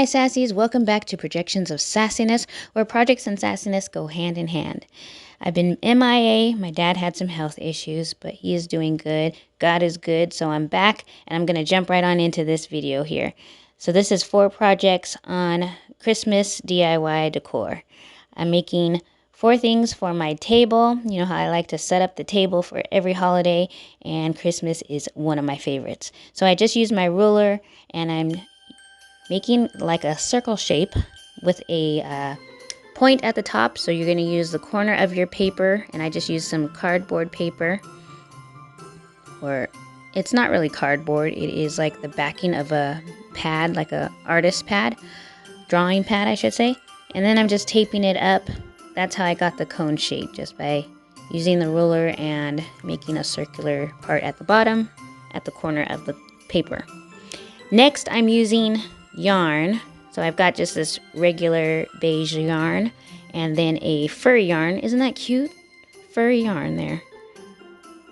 Sassies, welcome back to Projections of Sassiness, where projects and sassiness go hand in hand. I've been MIA, my dad had some health issues, but he is doing good. God is good, so I'm back, and I'm going to jump right on into this video here. So this is 4 projects on Christmas DIY decor. I'm making 4 things for my table. You know how I like to set up the table for every holiday, and Christmas is one of my favorites. So I just used my ruler, and I'm making like a circle shape with a point at the top. So you're going to use the corner of your paper, and I just used some cardboard paper, or it's not really cardboard, it is like the backing of a pad, like a artist pad, drawing pad I should say. And then I'm just taping it up. That's how I got the cone shape, just by using the ruler and making a circular part at the bottom at the corner of the paper. Next, I'm using yarn. So I've got just this regular beige yarn and then a fur yarn. Isn't that cute? Furry yarn there.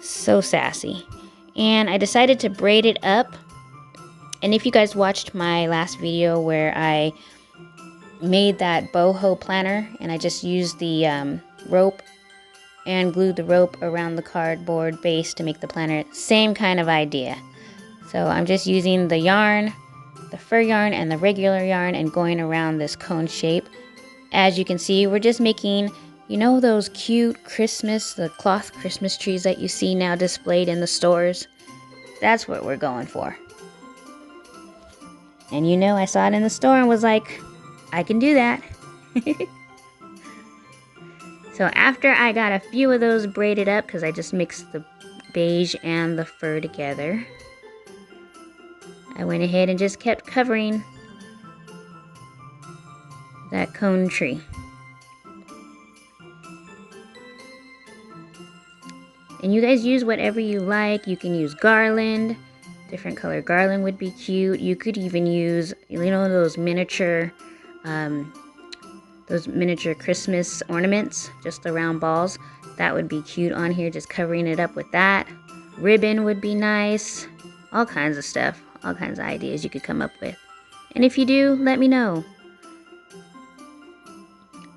So sassy. And I decided to braid it up. And if you guys watched my last video where I made that boho planner and I just used the rope and glued the rope around the cardboard base to make the planner, same kind of idea. So I'm just using the yarn, the fur yarn and the regular yarn, and going around this cone shape. As you can see, we're just making, you know, those cute Christmas, the cloth Christmas trees that you see now displayed in the stores? That's what we're going for. And you know, I saw it in the store and was like, I can do that. So after I got a few of those braided up, because I just mixed the beige and the fur together, I went ahead and just kept covering that cone tree. And you guys use whatever you like. You can use garland. Different color garland would be cute. You could even use, you know, those miniature Christmas ornaments, just the round balls. That would be cute on here, just covering it up with that. Ribbon would be nice. All kinds of stuff. All kinds of ideas you could come up with. And if you do, let me know.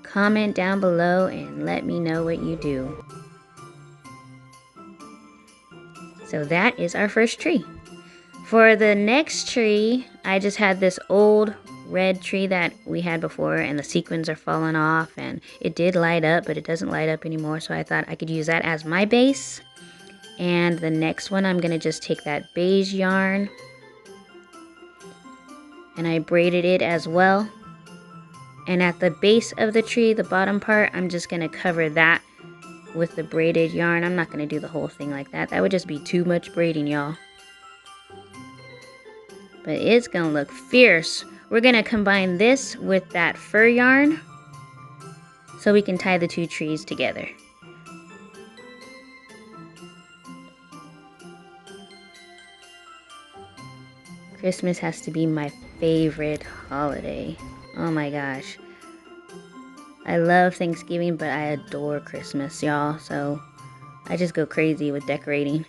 Comment down below and let me know what you do. So that is our first tree. For the next tree, I just had this old red tree that we had before, and the sequins are falling off, and it did light up, but it doesn't light up anymore, so I thought I could use that as my base. And the next one, I'm going to just take that beige yarn, and I braided it as well. And at the base of the tree, the bottom part, I'm just going to cover that with the braided yarn. I'm not going to do the whole thing like that. That would just be too much braiding, y'all. But it's going to look fierce. We're going to combine this with that fur yarn so we can tie the 2 trees together. Christmas has to be my favorite holiday. Oh my gosh. I love Thanksgiving, but I adore Christmas, y'all. So I just go crazy with decorating.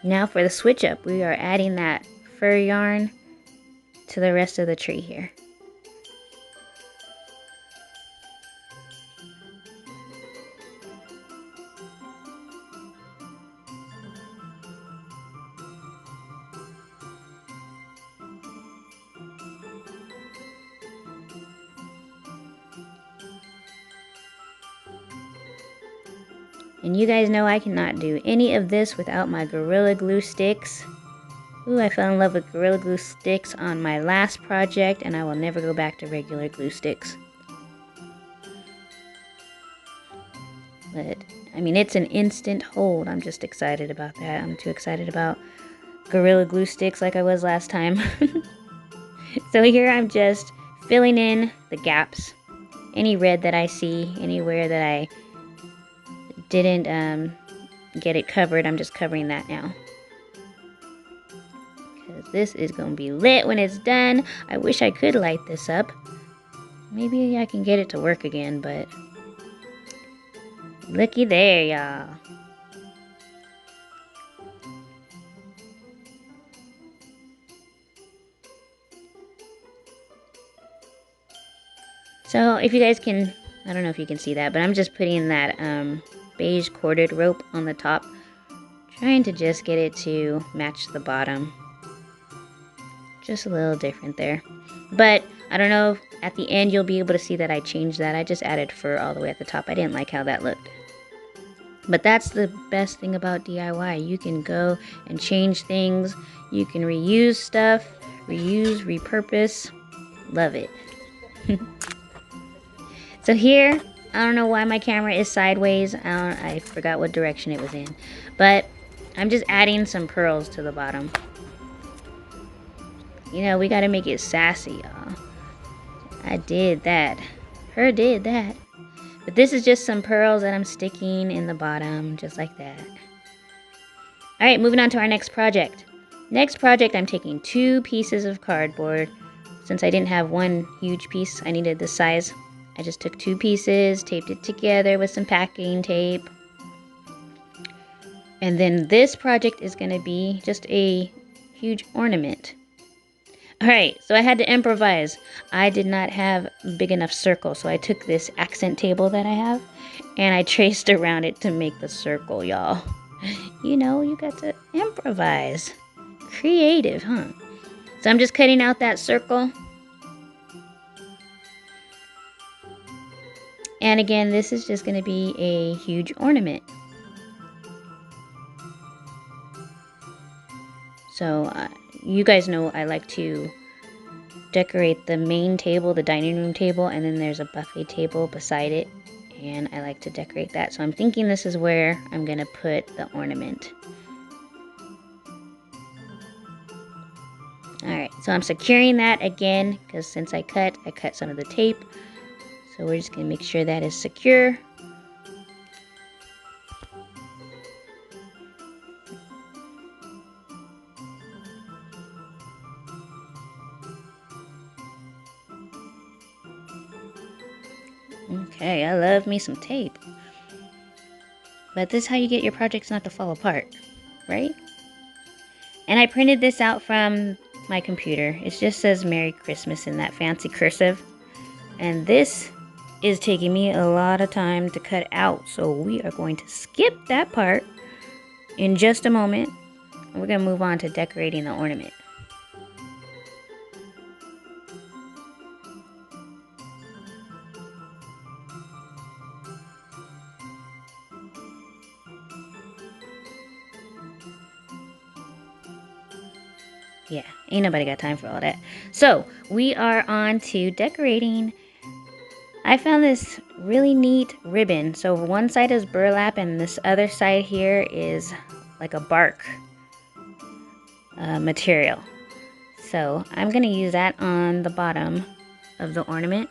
Now for the switch up, we are adding that fur yarn to the rest of the tree here. And you guys know I cannot do any of this without my Gorilla Glue sticks. Ooh, I fell in love with Gorilla Glue sticks on my last project, and I will never go back to regular glue sticks. But, I mean, it's an instant hold. I'm just excited about that. I'm too excited about Gorilla Glue sticks like I was last time. So here I'm just filling in the gaps. Any red that I see, anywhere that I didn't get it covered, I'm just covering that now. this is gonna be lit when it's done. I wish I could light this up. Maybe I can get it to work again, but looky there, y'all. So if you guys can, I don't know if you can see that, but I'm just putting that beige corded rope on the top, trying to just get it to match the bottom. Just a little different there. But I don't know, at the end you'll be able to see that I changed that. I just added fur all the way at the top. I didn't like how that looked. But that's the best thing about DIY. You can go and change things. You can reuse stuff, reuse, repurpose. Love it. So here, I don't know why my camera is sideways. I forgot what direction it was in. But I'm just adding some pearls to the bottom. You know, we gotta make it sassy, y'all. I did that. Her did that. But this is just some pearls that I'm sticking in the bottom, just like that. Alright, moving on to our next project. Next project, I'm taking 2 pieces of cardboard. Since I didn't have one huge piece, I needed this size. I just took 2 pieces, taped it together with some packing tape. And then this project is going to be just a huge ornament. Alright, so I had to improvise. I did not have a big enough circle, so I took this accent table that I have, and I traced around it to make the circle, y'all. You know, you got to improvise. Creative, huh? So I'm just cutting out that circle. And again, this is just going to be a huge ornament. So you guys know I like to decorate the main table, the dining room table, and then there's a buffet table beside it. And I like to decorate that. So I'm thinking this is where I'm going to put the ornament. Alright, so I'm securing that again, because since I cut some of the tape. So we're just going to make sure that is secure. Okay, I love me some tape. But this is how you get your projects not to fall apart, right? And I printed this out from my computer. It just says Merry Christmas in that fancy cursive. And this is taking me a lot of time to cut out. So we are going to skip that part in just a moment. And we're going to move on to decorating the ornament. Yeah, ain't nobody got time for all that. So we are on to decorating. I found this really neat ribbon. So one side is burlap and this other side here is like a bark material. So I'm going to use that on the bottom of the ornament.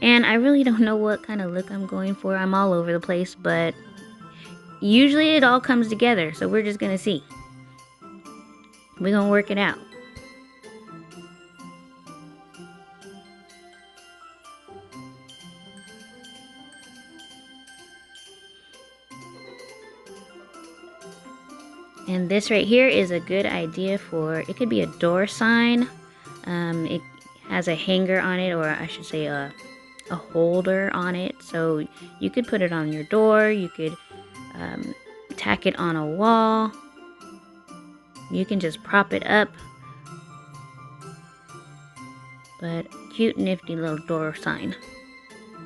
And I really don't know what kind of look I'm going for. I'm all over the place, but usually it all comes together. So we're just going to see. We're going to work it out. And this right here is a good idea for, it could be a door sign. It has a hanger on it, or I should say a holder on it. So you could put it on your door. You could tack it on a wall. You can just prop it up. But cute, nifty little door sign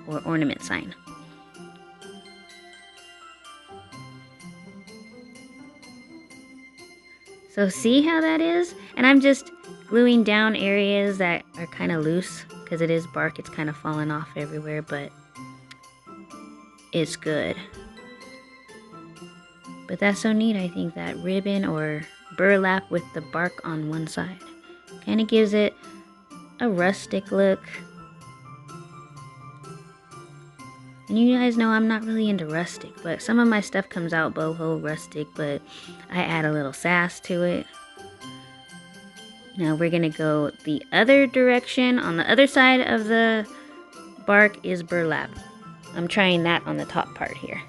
or ornament sign. So see how that is? And I'm just gluing down areas that are kind of loose because it is bark. It's kind of falling off everywhere, but it's good. But that's so neat, I think, that ribbon or burlap with the bark on one side. Kind of gives it a rustic look. And you guys know I'm not really into rustic, but some of my stuff comes out boho rustic, but I add a little sass to it. Now we're gonna go the other direction. On the other side of the bark is burlap. I'm trying that on the top part here.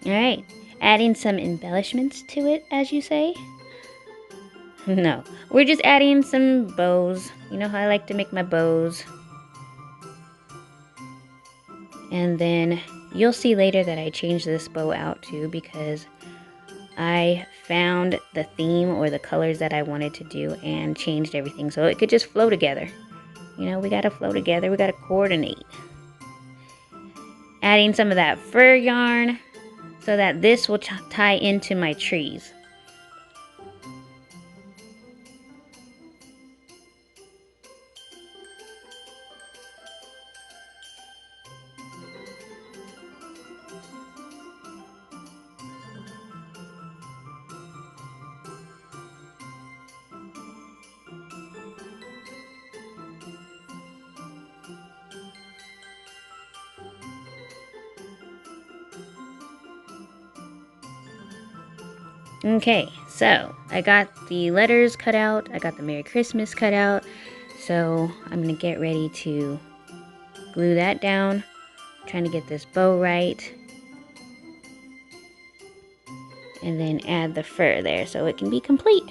Alright, adding some embellishments to it, as you say. No, we're just adding some bows. You know how I like to make my bows. And then you'll see later that I changed this bow out too, because I found the theme or the colors that I wanted to do and changed everything so it could just flow together. You know, we gotta flow together, we gotta coordinate. Adding some of that fur yarn so that this will tie into my trees. Okay, so I got the letters cut out, I got the Merry Christmas cut out, so I'm gonna get ready to glue that down, trying to get this bow right, and then add the fur there so it can be complete.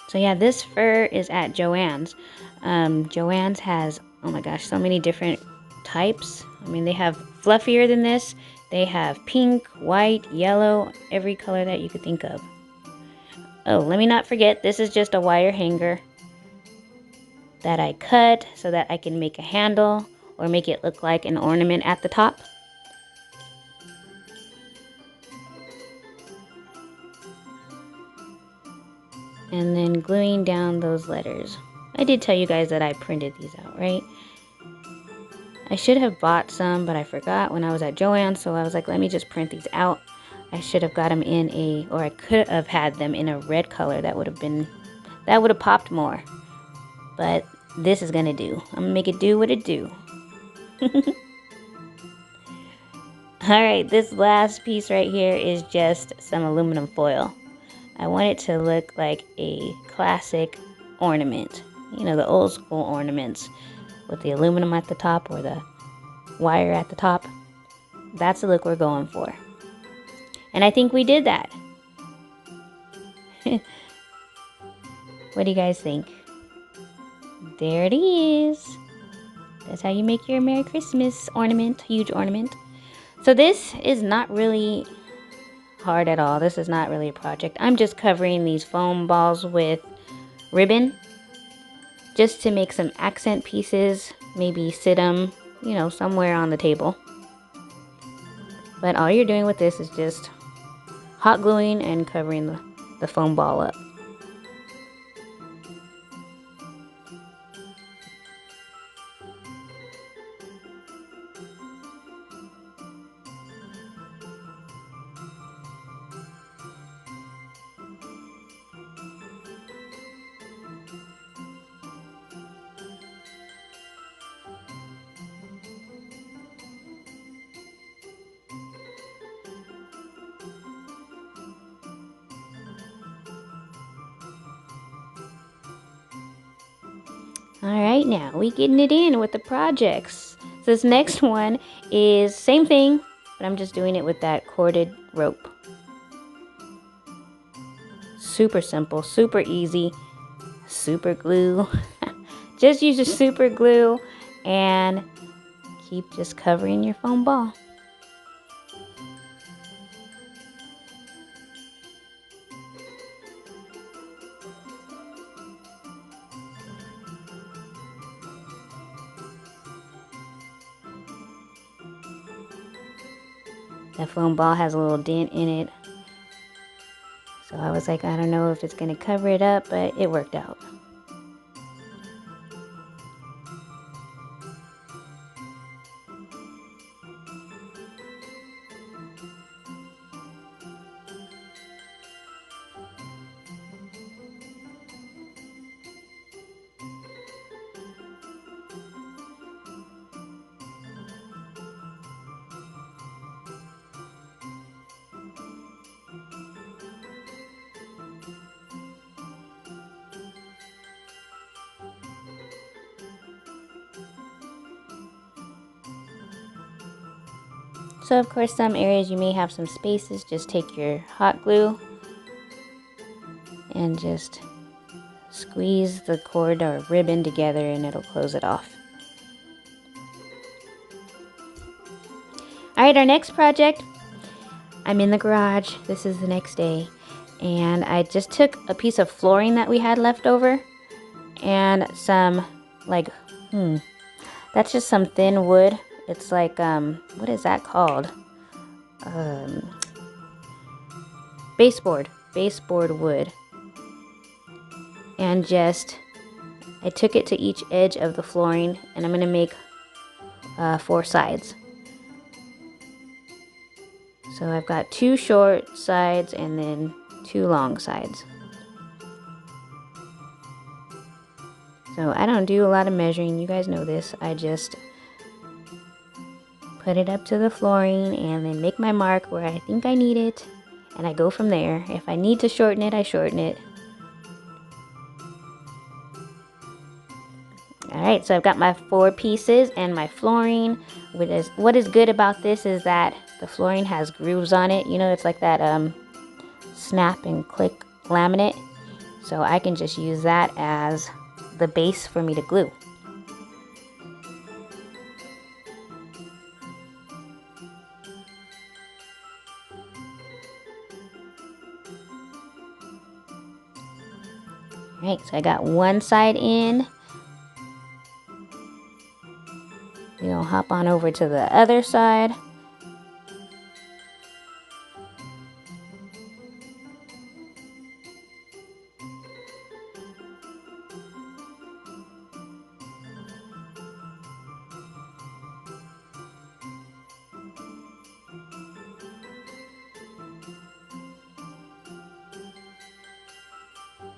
So yeah, this fur is at Joann's. Joann's has, oh my gosh, so many different types. I mean, they have fluffier than this. They have pink, white, yellow, every color that you could think of. Oh, let me not forget, this is just a wire hanger that I cut so that I can make a handle or make it look like an ornament at the top. And then gluing down those letters. I did tell you guys that I printed these out, right? I should have bought some, but I forgot when I was at Joann's, so I was like, let me just print these out. I should have got them in a, or I could have had them in a red color. That would have popped more. But this is gonna do. I'm gonna make it do what it do. Alright, this last piece right here is just some aluminum foil. I want it to look like a classic ornament. You know, the old school ornaments with the aluminum at the top or the wire at the top. That's the look we're going for. And I think we did that. What do you guys think? There it is. That's how you make your Merry Christmas ornament, huge ornament. So this is not really hard at all. This is not really a project. I'm just covering these foam balls with ribbon just to make some accent pieces, maybe sit them, you know, somewhere on the table. But all you're doing with this is just hot gluing and covering the foam ball up. Alright, now we getting it in with the projects. So this next one is same thing, but I'm just doing it with that corded rope. Super simple, super easy, super glue. Just use your super glue and keep just covering your foam ball. That foam ball has a little dent in it. So I was like, I don't know if it's going to cover it up, but it worked out. So of course, some areas you may have some spaces. Just take your hot glue and just squeeze the cord or ribbon together and it'll close it off. Alright, our next project, I'm in the garage. This is the next day. And I just took a piece of flooring that we had left over and some that's just some thin wood. It's like, what is that called? Baseboard wood. And I took it to each edge of the flooring and I'm gonna make 4 sides. So I've got 2 short sides and then 2 long sides. So I don't do a lot of measuring, you guys know this. I just put it up to the flooring and then make my mark where I think I need it. And I go from there. If I need to shorten it, I shorten it. Alright, so I've got my 4 pieces and my flooring. What is good about this is that the flooring has grooves on it. You know, it's like that snap and click laminate. So I can just use that as the base for me to glue. Alright, so I got one side in. We'll hop on over to the other side.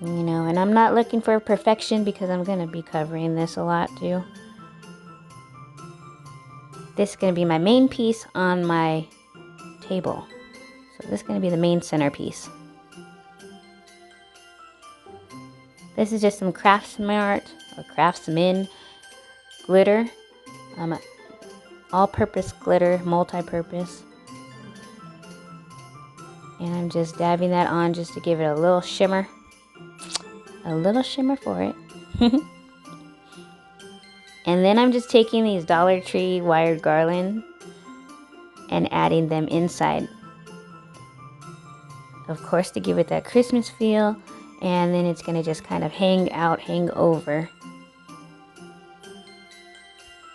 You know, and I'm not looking for perfection because I'm going to be covering this a lot too. This is going to be my main piece on my table. So this is going to be the main centerpiece. This is just some Craftsmart or Craftsman glitter. All-purpose glitter, multi-purpose. And I'm just dabbing that on just to give it a little shimmer. A little shimmer for it. And then I'm just taking these Dollar Tree wired garland and adding them inside. Of course, to give it that Christmas feel. And then it's going to just kind of hang over.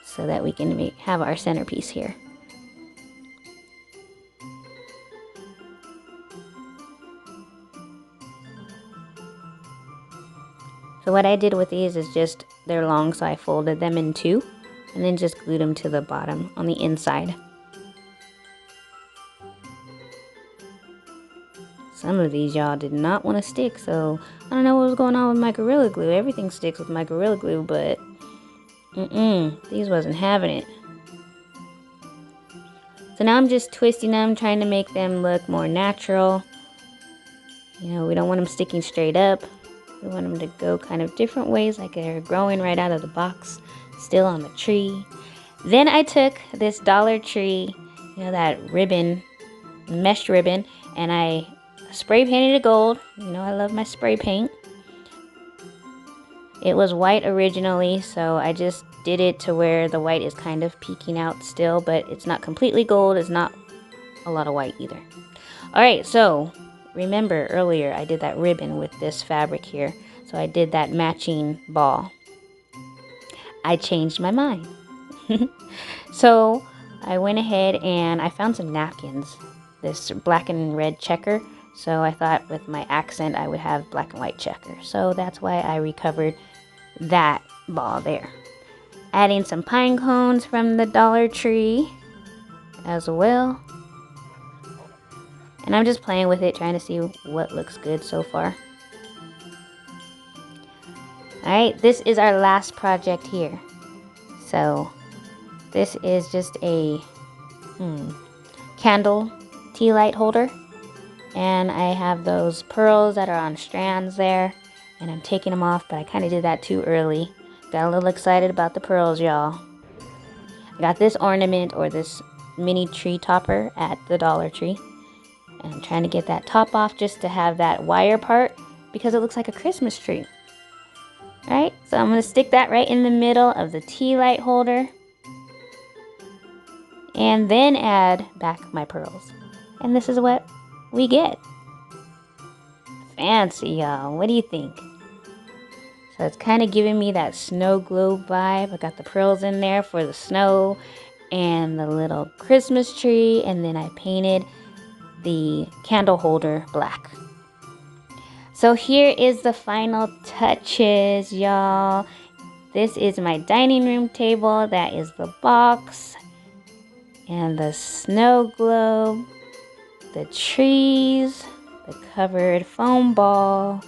So that we can have our centerpiece here. So what I did with these is just, they're long, so I folded them in 2 and then just glued them to the bottom on the inside. Some of these y'all did not want to stick, so I don't know what was going on with my Gorilla Glue. Everything sticks with my Gorilla Glue, but these wasn't having it. So now I'm just twisting them, trying to make them look more natural. You know, we don't want them sticking straight up. We want them to go kind of different ways, like they're growing right out of the box, still on the tree. Then I took this Dollar Tree, you know, that ribbon, mesh ribbon, and I spray painted it gold. You know, I love my spray paint. It was white originally, so I just did it to where the white is kind of peeking out still, but it's not completely gold. It's not a lot of white either. All right, so remember earlier I did that ribbon with this fabric here. So I did that matching ball. I changed my mind. So I went ahead and I found some napkins. This black and red checker. So I thought with my accent I would have black and white checker. So that's why I recovered that ball there. Adding some pine cones from the Dollar Tree as well. And I'm just playing with it, trying to see what looks good so far. Alright, this is our last project here. So this is just a candle tea light holder. And I have those pearls that are on strands there. And I'm taking them off, but I kind of did that too early. Got a little excited about the pearls, y'all. I got this ornament or this mini tree topper at the Dollar Tree. And I'm trying to get that top off just to have that wire part because it looks like a Christmas tree. Alright, so I'm going to stick that right in the middle of the tea light holder. And then add back my pearls. And this is what we get. Fancy, y'all. What do you think? So it's kind of giving me that snow globe vibe. I got the pearls in there for the snow and the little Christmas tree. And then I painted the candle holder black. So here is the final touches, y'all. This is my dining room table. That is the box. And the snow globe. The trees. The covered foam ball.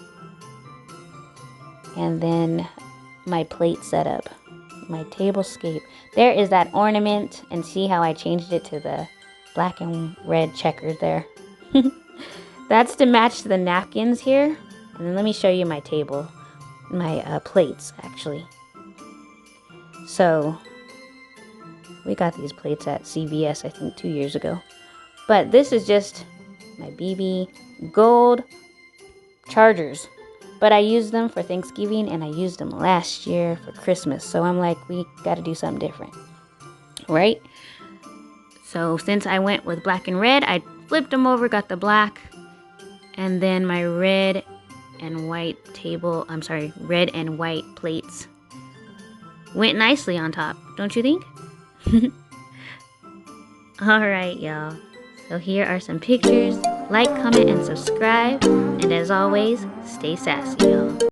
And then my plate setup. My tablescape. There is that ornament. And see how I changed it to the black and red checkered there. That's to match the napkins here. And then let me show you my table. My plates, actually. So, we got these plates at CVS, I think, 2 years ago. But this is just my BB gold chargers. But I used them for Thanksgiving and I used them last year for Christmas. So I'm like, we got to do something different. Right? So since I went with black and red, I flipped them over, got the black. And then my red and white red and white plates went nicely on top, don't you think? Alright, y'all. So here are some pictures. Like, comment, and subscribe. And as always, stay sassy, y'all.